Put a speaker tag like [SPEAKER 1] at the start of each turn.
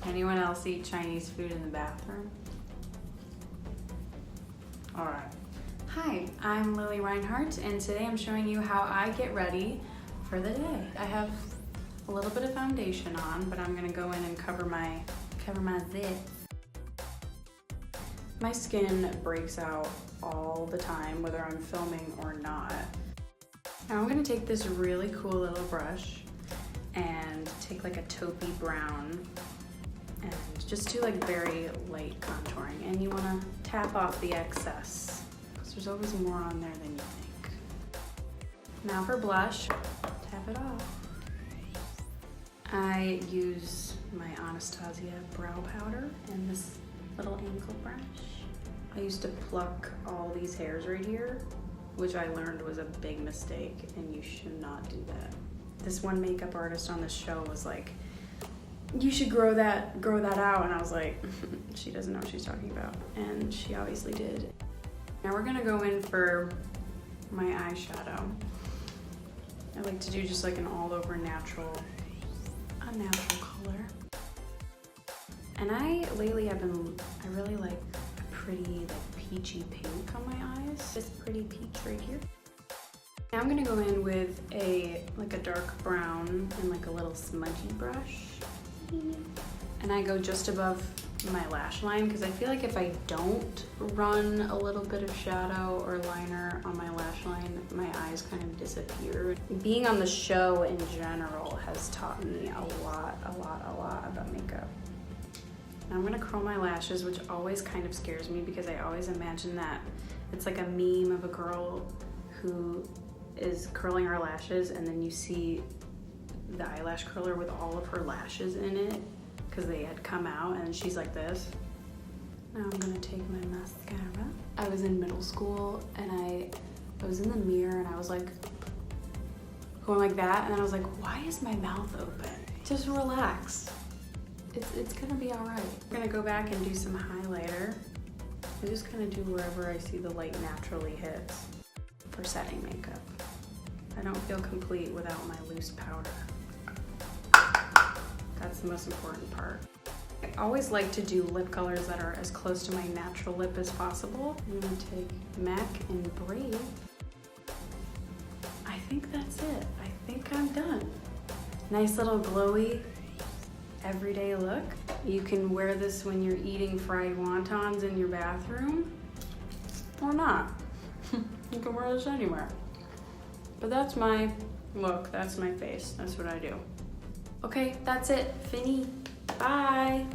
[SPEAKER 1] Anyone else eat Chinese food in the bathroom? All right. Hi, I'm Lili Reinhart, and today I'm showing you how I get ready for the day. I have a little bit of foundation on, but I'm gonna go in and cover my zits. My skin breaks out all the time, whether I'm filming or not. Now I'm gonna take this really cool little brush and take like a taupey brown and just do like very light contouring. And you wanna tap off the excess because there's always more on there than you think. Now for blush, tap it off. I use my Anastasia brow powder and this little ankle brush. I used to pluck all these hairs right here, which I learned was a big mistake, and you should not do that. This one makeup artist on the show was like, you should grow that out, and I was like, she doesn't know what she's talking about, and she obviously did. Now we're gonna go in for my eyeshadow. I like to do just like an all-over natural color. And I really like a pretty like peachy pink on my eyes. This pretty peach right here. Now I'm gonna go in with a dark brown and like a little smudgy brush. And I go just above my lash line because I feel like if I don't run a little bit of shadow or liner on my lash line, my eyes kind of disappear. Being on the show in general has taught me a lot about makeup. Now I'm gonna curl my lashes, which always kind of scares me because I always imagine that it's like a meme of a girl who is curling her lashes and then you see the eyelash curler with all of her lashes in it because they had come out and she's like this. Now I'm gonna take my mascara. I was in middle school and I was in the mirror and I was like going like that, and then I was like, why is my mouth open? Just relax. It's gonna be all right. I'm gonna go back and do some highlighter. I just kind of do wherever I see the light naturally hits for setting makeup. I don't feel complete without my loose powder. That's the most important part. I always like to do lip colors that are as close to my natural lip as possible. I'm gonna take MAC and Brave. I think that's it. I think I'm done. Nice little glowy everyday look. You can wear this when you're eating fried wontons in your bathroom or not. You can wear this anywhere. But that's my look, that's my face, that's what I do. Okay, that's it, Finny. Bye.